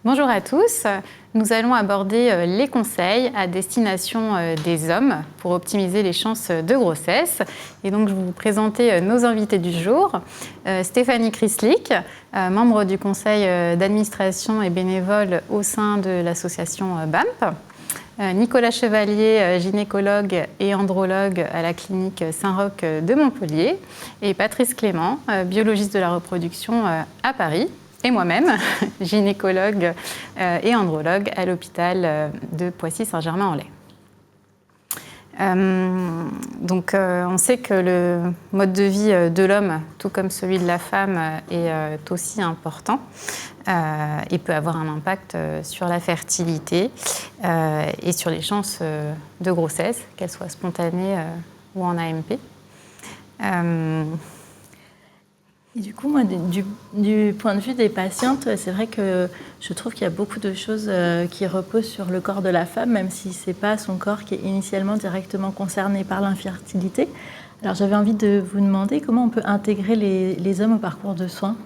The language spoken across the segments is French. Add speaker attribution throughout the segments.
Speaker 1: Bonjour à tous. Nous allons aborder les conseils à destination des hommes pour optimiser les chances de grossesse. Et donc, je vais vous présenter nos invités du jour. Stéphanie Christlick, membre du conseil d'administration et bénévole au sein de l'association BAMP. Nicolas Chevalier, gynécologue et andrologue à la clinique Saint-Roch de Montpellier. Et Patrice Clément, biologiste de la reproduction à Paris. Et moi-même, gynécologue et andrologue à l'hôpital de Poissy-Saint-Germain-en-Laye. On sait que le mode de vie de l'homme, tout comme celui de la femme, est aussi important et peut avoir un impact sur la fertilité et sur les chances de grossesse, qu'elles soient spontanées ou en AMP.
Speaker 2: Et du coup, moi, du point de vue des patientes, c'est vrai que je trouve qu'il y a beaucoup de choses qui reposent sur le corps de la femme, même si ce n'est pas son corps qui est initialement directement concerné par l'infertilité. Alors, j'avais envie de vous demander comment on peut intégrer les hommes au parcours de soins.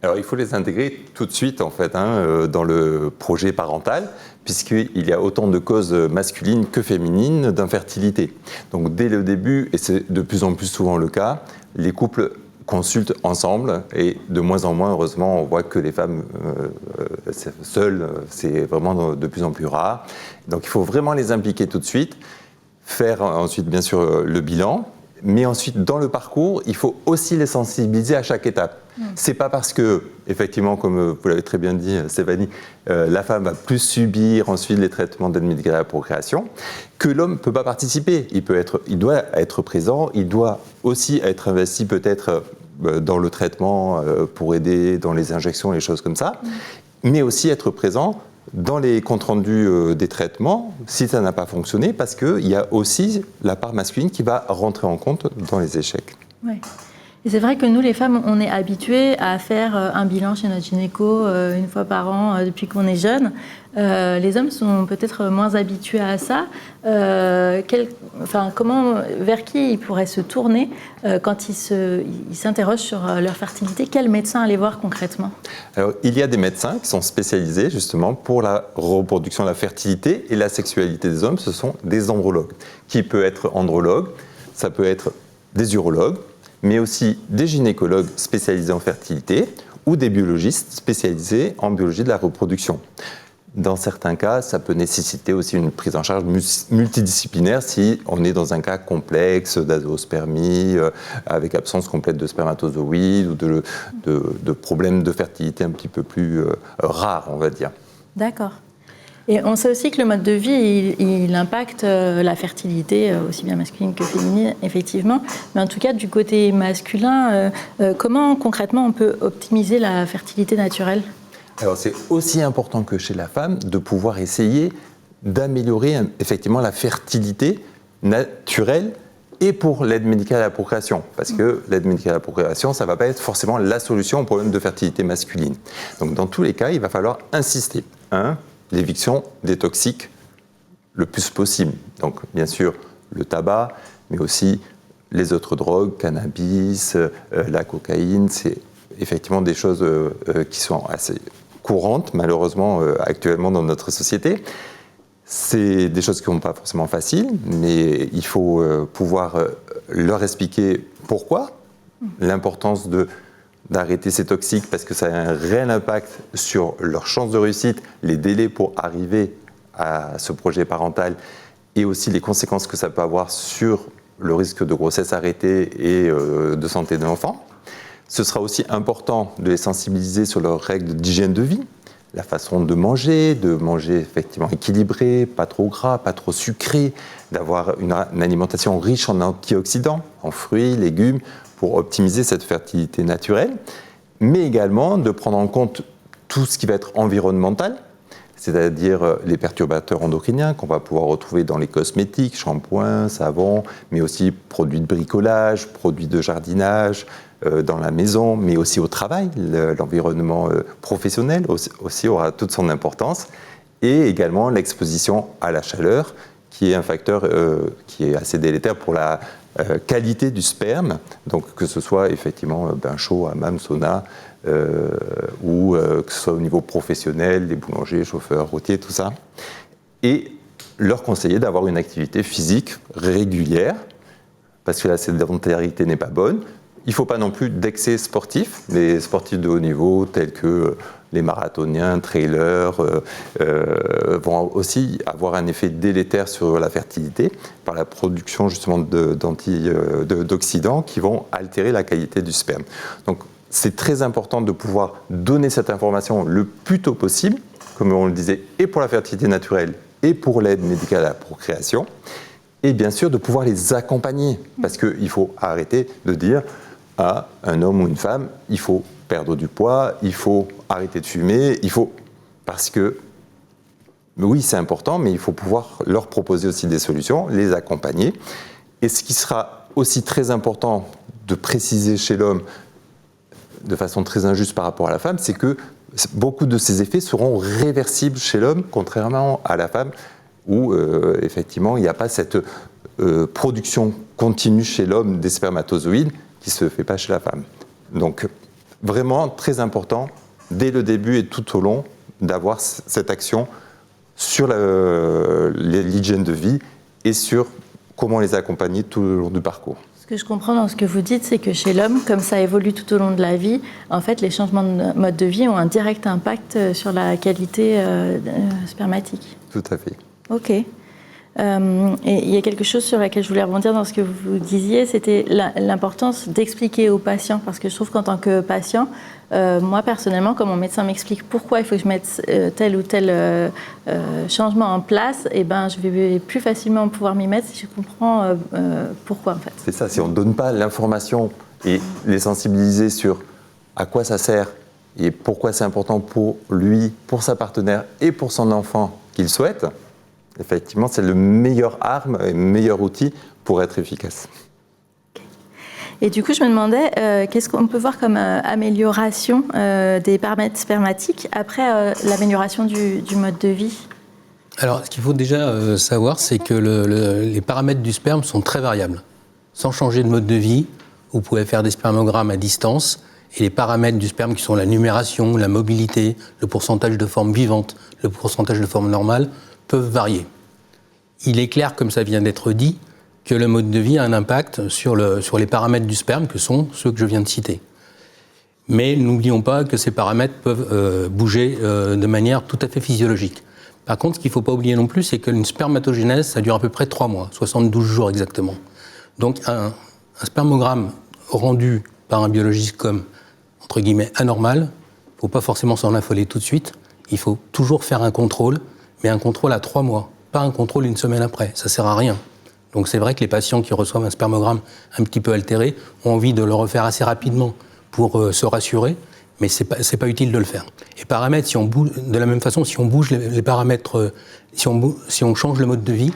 Speaker 3: Alors, il faut les intégrer tout de suite, en fait, dans le projet parental, puisqu'il y a autant de causes masculines que féminines d'infertilité. Donc, dès le début, et c'est de plus en plus souvent le cas, les couples consultent ensemble et de moins en moins, heureusement, on voit que les femmes seules, c'est vraiment de plus en plus rare. Donc il faut vraiment les impliquer tout de suite, faire ensuite bien sûr le bilan, mais ensuite dans le parcours, il faut aussi les sensibiliser à chaque étape. C'est pas parce que, effectivement, comme vous l'avez très bien dit, Stéphanie, la femme va plus subir ensuite les traitements d'aide médicale à la procréation, que l'homme ne peut pas participer. Il doit être présent, il doit aussi être investi peut-être dans le traitement pour aider dans les injections et les choses comme ça, mais aussi être présent dans les comptes rendus des traitements, si ça n'a pas fonctionné, parce qu'il y a aussi la part masculine qui va rentrer en compte dans les échecs.
Speaker 2: Ouais. Et c'est vrai que nous, les femmes, on est habituées à faire un bilan chez notre gynéco une fois par an depuis qu'on est jeune. Les hommes sont peut-être moins habitués à ça. Vers qui ils pourraient se tourner quand ils s'interrogent sur leur fertilité? Quel médecin aller voir concrètement?
Speaker 3: Alors, il y a des médecins qui sont spécialisés justement pour la reproduction, la fertilité et la sexualité des hommes. Ce sont des andrologues. Qui peut être andrologue? Ça peut être des urologues, mais aussi des gynécologues spécialisés en fertilité ou des biologistes spécialisés en biologie de la reproduction. Dans certains cas, ça peut nécessiter aussi une prise en charge multidisciplinaire si on est dans un cas complexe d'azoospermie, avec absence complète de spermatozoïdes ou de problèmes de fertilité un petit peu plus rares, on va dire.
Speaker 2: D'accord. Et on sait aussi que le mode de vie, il impacte la fertilité, aussi bien masculine que féminine, effectivement. Mais en tout cas, du côté masculin, comment concrètement on peut optimiser la fertilité naturelle?
Speaker 3: Alors c'est aussi important que chez la femme de pouvoir essayer d'améliorer effectivement la fertilité naturelle et pour l'aide médicale à la procréation. Parce que l'aide médicale à la procréation, ça ne va pas être forcément la solution au problème de fertilité masculine. Donc dans tous les cas, il va falloir insister. L'éviction des toxiques le plus possible. Donc, bien sûr, le tabac, mais aussi les autres drogues, cannabis, la cocaïne, c'est effectivement des choses qui sont assez courantes, malheureusement, actuellement dans notre société. C'est des choses qui ne sont pas forcément faciles, mais il faut pouvoir leur expliquer pourquoi, l'importance d'arrêter ces toxiques parce que ça a un réel impact sur leurs chances de réussite, les délais pour arriver à ce projet parental et aussi les conséquences que ça peut avoir sur le risque de grossesse arrêtée et de santé de l'enfant. Ce sera aussi important de les sensibiliser sur leurs règles d'hygiène de vie, la façon de manger effectivement équilibré, pas trop gras, pas trop sucré, d'avoir une alimentation riche en antioxydants, en fruits, légumes, pour optimiser cette fertilité naturelle, mais également de prendre en compte tout ce qui va être environnemental, c'est-à-dire les perturbateurs endocriniens qu'on va pouvoir retrouver dans les cosmétiques, shampoings, savons, mais aussi produits de bricolage, produits de jardinage, dans la maison, mais aussi au travail. L'environnement professionnel aussi aura toute son importance, et également l'exposition à la chaleur, qui est un facteur qui est assez délétère pour qualité du sperme, donc que ce soit effectivement bain chaud, hammam, sauna, ou que ce soit au niveau professionnel, les boulangers, chauffeurs, routiers, tout ça, et leur conseiller d'avoir une activité physique régulière, parce que la sédentarité n'est pas bonne. Il ne faut pas non plus d'excès sportif. Les sportifs de haut niveau, tels que les marathoniens, trailers, vont aussi avoir un effet délétère sur la fertilité par la production justement d'oxydants qui vont altérer la qualité du sperme. Donc c'est très important de pouvoir donner cette information le plus tôt possible, comme on le disait, et pour la fertilité naturelle et pour l'aide médicale à la procréation, et bien sûr de pouvoir les accompagner, parce qu'il faut arrêter de dire à un homme ou une femme, il faut perdre du poids, il faut arrêter de fumer, parce que, oui, c'est important, mais il faut pouvoir leur proposer aussi des solutions, les accompagner. Et ce qui sera aussi très important de préciser chez l'homme, de façon très injuste par rapport à la femme, c'est que beaucoup de ces effets seront réversibles chez l'homme, contrairement à la femme, où effectivement il n'y a pas cette production continue chez l'homme des spermatozoïdes qui ne se fait pas chez la femme. Donc vraiment très important, dès le début et tout au long, d'avoir cette action sur l'hygiène de vie et sur comment les accompagner tout le long du parcours.
Speaker 2: Ce que je comprends dans ce que vous dites, c'est que chez l'homme, comme ça évolue tout au long de la vie, en fait, les changements de mode de vie ont un direct impact sur la qualité spermatique.
Speaker 3: Tout à fait.
Speaker 2: Ok. Et il y a quelque chose sur laquelle je voulais rebondir dans ce que vous disiez, c'était l'importance d'expliquer aux patients, parce que je trouve qu'en tant que patient, moi personnellement, quand mon médecin m'explique pourquoi il faut que je mette tel ou tel changement en place, et ben, je vais plus facilement pouvoir m'y mettre si je comprends pourquoi en fait.
Speaker 3: C'est ça, si on ne donne pas l'information et les sensibiliser sur à quoi ça sert et pourquoi c'est important pour lui, pour sa partenaire et pour son enfant qu'il souhaite, effectivement, c'est le meilleur arme et le meilleur outil pour être efficace.
Speaker 2: Et du coup, je me demandais, qu'est-ce qu'on peut voir comme amélioration des paramètres spermatiques après l'amélioration du mode de vie ?
Speaker 4: Alors, ce qu'il faut déjà savoir, c'est que les paramètres du sperme sont très variables. Sans changer de mode de vie, vous pouvez faire des spermogrammes à distance, et les paramètres du sperme, qui sont la numération, la mobilité, le pourcentage de forme vivante, le pourcentage de forme normale, peuvent varier. Il est clair, comme ça vient d'être dit, que le mode de vie a un impact sur les paramètres du sperme, que sont ceux que je viens de citer. Mais n'oublions pas que ces paramètres peuvent bouger de manière tout à fait physiologique. Par contre, ce qu'il ne faut pas oublier non plus, c'est qu'une spermatogénèse, ça dure à peu près 3 mois, 72 jours exactement. Donc un spermogramme rendu par un biologiste comme, entre guillemets, anormal, il ne faut pas forcément s'en affoler tout de suite. Il faut toujours faire un contrôle, mais un contrôle à 3 mois, pas un contrôle une semaine après. Ça ne sert à rien. Donc c'est vrai que les patients qui reçoivent un spermogramme un petit peu altéré ont envie de le refaire assez rapidement pour se rassurer, mais c'est pas utile de le faire. Et paramètres, si on bouge, de la même façon, si on bouge les paramètres, si on change le mode de vie,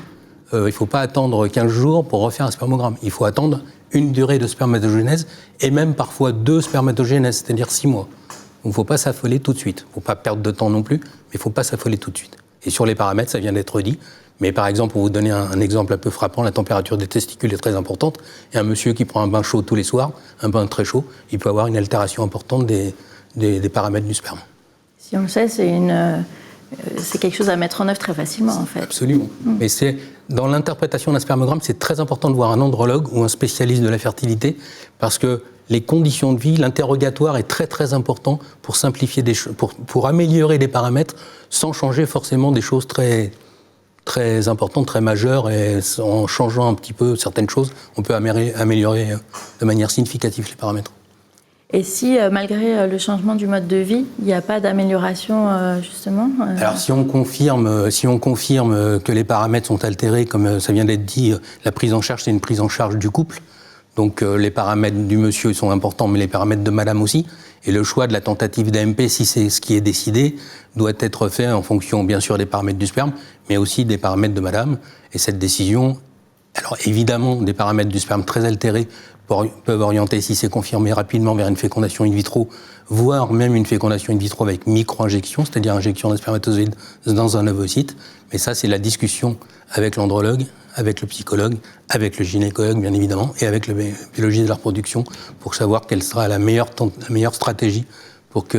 Speaker 4: il ne faut pas attendre 15 jours pour refaire un spermogramme. Il faut attendre une durée de spermatogénèse et même parfois 2 spermatogénèses, c'est-à-dire 6 mois. Donc il ne faut pas s'affoler tout de suite. Il ne faut pas perdre de temps non plus, mais il ne faut pas s'affoler tout de suite. Et sur les paramètres, ça vient d'être dit. Mais par exemple, pour vous donner un exemple un peu frappant, la température des testicules est très importante. Et un monsieur qui prend un bain chaud tous les soirs, un bain très chaud, il peut avoir une altération importante des paramètres du sperme.
Speaker 2: Si on le sait, c'est quelque chose à mettre en œuvre très facilement, en fait.
Speaker 4: Absolument. Mais dans l'interprétation d'un spermogramme, c'est très important de voir un andrologue ou un spécialiste de la fertilité, parce que les conditions de vie, l'interrogatoire est très très important pour simplifier des choses, pour améliorer les paramètres sans changer forcément des choses très très importantes, très majeures, et en changeant un petit peu certaines choses, on peut améliorer de manière significative les paramètres.
Speaker 2: Et si, malgré le changement du mode de vie, il n'y a pas d'amélioration, justement
Speaker 4: Alors, si on confirme que les paramètres sont altérés, comme ça vient d'être dit, la prise en charge, c'est une prise en charge du couple. Donc, les paramètres du monsieur sont importants, mais les paramètres de madame aussi. Et le choix de la tentative d'AMP, si c'est ce qui est décidé, doit être fait en fonction, bien sûr, des paramètres du sperme, mais aussi des paramètres de madame. Et cette décision, alors évidemment, des paramètres du sperme très altérés peuvent orienter, si c'est confirmé rapidement, vers une fécondation in vitro, voire même une fécondation in vitro avec micro-injection, c'est-à-dire injection de spermatozoïdes dans un ovocyte. Mais ça, c'est la discussion avec l'andrologue, avec le psychologue, avec le gynécologue bien évidemment, et avec le biologiste de la reproduction pour savoir quelle sera la meilleure stratégie pour que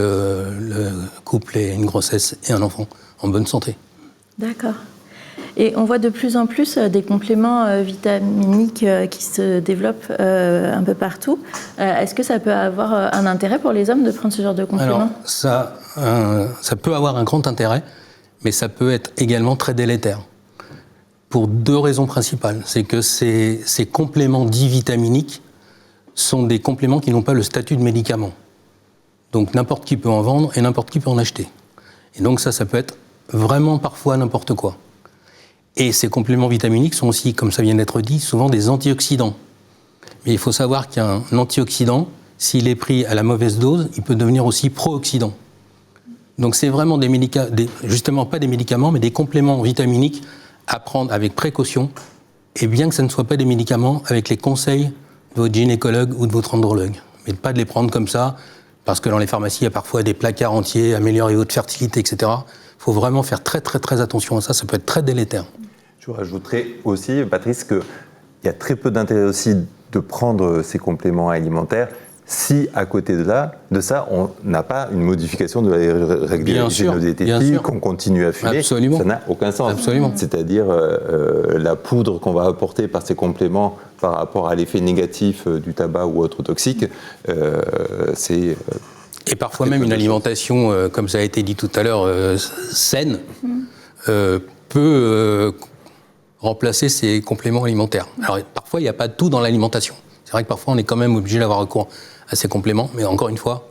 Speaker 4: le couple ait une grossesse et un enfant en bonne santé.
Speaker 2: D'accord. Et on voit de plus en plus des compléments vitaminiques qui se développent un peu partout. Est-ce que ça peut avoir un intérêt pour les hommes de prendre ce genre de compléments?
Speaker 4: Alors, ça peut avoir un grand intérêt, mais ça peut être également très délétère. Pour 2 raisons principales. C'est que ces compléments dits vitaminiques sont des compléments qui n'ont pas le statut de médicament. Donc n'importe qui peut en vendre et n'importe qui peut en acheter. Et donc ça peut être vraiment parfois n'importe quoi. Et ces compléments vitaminiques sont aussi, comme ça vient d'être dit, souvent des antioxydants. Mais il faut savoir qu'un antioxydant, s'il est pris à la mauvaise dose, il peut devenir aussi pro-oxydant. Donc c'est vraiment justement pas des médicaments, mais des compléments vitaminiques à prendre avec précaution, et bien que ça ne soit pas des médicaments, avec les conseils de votre gynécologue ou de votre andrologue. Mais pas de les prendre comme ça, parce que dans les pharmacies, il y a parfois des placards entiers, améliorer votre fertilité, etc. Il faut vraiment faire très très très attention à ça, ça peut être très délétère.
Speaker 3: Je rajouterais aussi, Patrice, qu'il y a très peu d'intérêt aussi de prendre ces compléments alimentaires si, à côté de ça, on n'a pas une modification de la règle génodiététique, qu'on continue à fumer.
Speaker 4: Absolument.
Speaker 3: Ça n'a aucun sens.
Speaker 4: Absolument.
Speaker 3: C'est-à-dire la poudre qu'on va apporter par ces compléments par rapport à l'effet négatif du tabac ou autre toxique, c'est...
Speaker 4: Et parfois même une alimentation, comme ça a été dit tout à l'heure, saine, peut remplacer ces compléments alimentaires. Alors parfois, il n'y a pas tout dans l'alimentation. C'est vrai que parfois, on est quand même obligé d'avoir recours à ces compléments, mais encore une fois,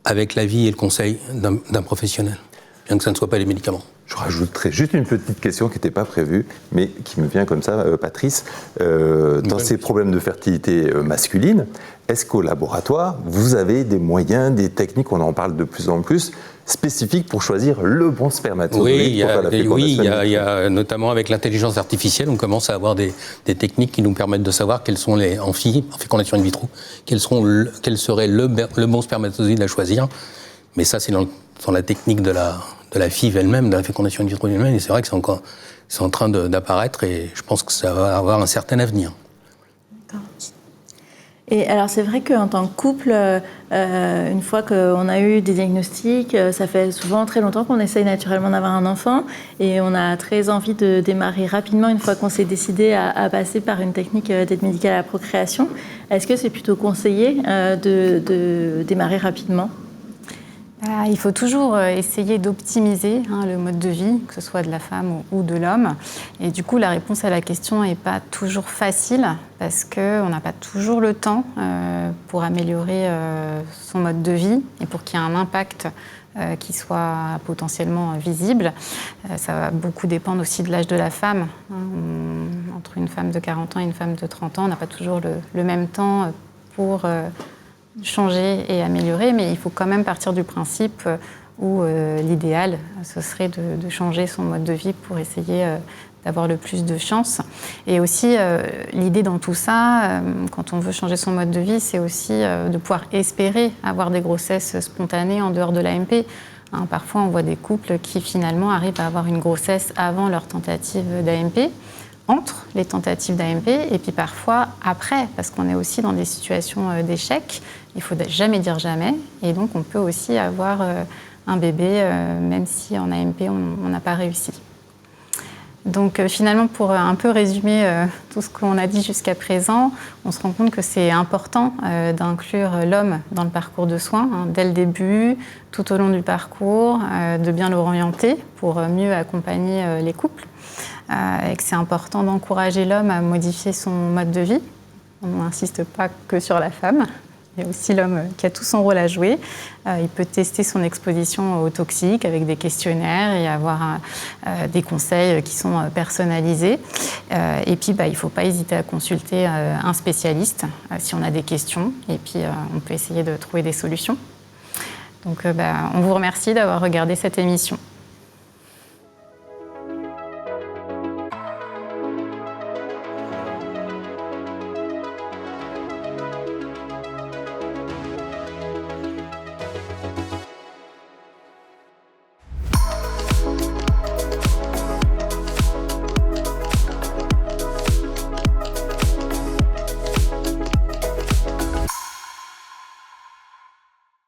Speaker 4: avec l'avis et le conseil d'un professionnel, bien que ça ne soit pas les médicaments.
Speaker 3: Je rajouterais juste une petite question qui n'était pas prévue, mais qui me vient comme ça, Patrice. Dans ces problèmes de fertilité masculine, est-ce qu'au laboratoire, vous avez des moyens, des techniques, on en parle de plus en plus, spécifiques pour choisir le bon spermatozoïde pour faire la fécondation?
Speaker 4: Il y a notamment avec l'intelligence artificielle, on commence à avoir des techniques qui nous permettent de savoir quels sont en fécondation in vitro, quel serait le bon spermatozoïde à choisir. Mais ça, c'est dans la technique de la FIV elle-même, de la fécondation in vitro elle-même, et c'est vrai que c'est en train d'apparaître, et je pense que ça va avoir un certain avenir.
Speaker 2: D'accord. Et alors c'est vrai qu'en tant que couple, une fois qu'on a eu des diagnostics, ça fait souvent très longtemps qu'on essaye naturellement d'avoir un enfant, et on a très envie de démarrer rapidement une fois qu'on s'est décidé à passer par une technique d'aide médicale à la procréation. Est-ce que c'est plutôt conseillé de démarrer rapidement ?
Speaker 1: Il faut toujours essayer d'optimiser le mode de vie, que ce soit de la femme ou de l'homme. Et du coup, la réponse à la question n'est pas toujours facile parce qu'on n'a pas toujours le temps pour améliorer son mode de vie et pour qu'il y ait un impact qui soit potentiellement visible. Ça va beaucoup dépendre aussi de l'âge de la femme. Entre une femme de 40 ans et une femme de 30 ans, on n'a pas toujours le même temps pour changer et améliorer, mais il faut quand même partir du principe où l'idéal, ce serait de changer son mode de vie pour essayer d'avoir le plus de chance. Et aussi, l'idée dans tout ça, quand on veut changer son mode de vie, c'est aussi de pouvoir espérer avoir des grossesses spontanées en dehors de l'AMP. Parfois, on voit des couples qui finalement arrivent à avoir une grossesse avant leur tentative d'AMP, entre les tentatives d'AMP, et puis parfois après, parce qu'on est aussi dans des situations d'échec. Il ne faut jamais dire jamais, et donc on peut aussi avoir un bébé, même si en AMP on n'a pas réussi. Donc finalement, pour un peu résumer tout ce qu'on a dit jusqu'à présent, on se rend compte que c'est important d'inclure l'homme dans le parcours de soins, dès le début, tout au long du parcours, de bien l'orienter pour mieux accompagner les couples. Et que c'est important d'encourager l'homme à modifier son mode de vie. On n'insiste pas que sur la femme. Il y a aussi l'homme qui a tout son rôle à jouer. Il peut tester son exposition aux toxiques avec des questionnaires et avoir des conseils qui sont personnalisés. Et puis, il ne faut pas hésiter à consulter un spécialiste si on a des questions. Et puis, on peut essayer de trouver des solutions. Donc, on vous remercie d'avoir regardé cette émission.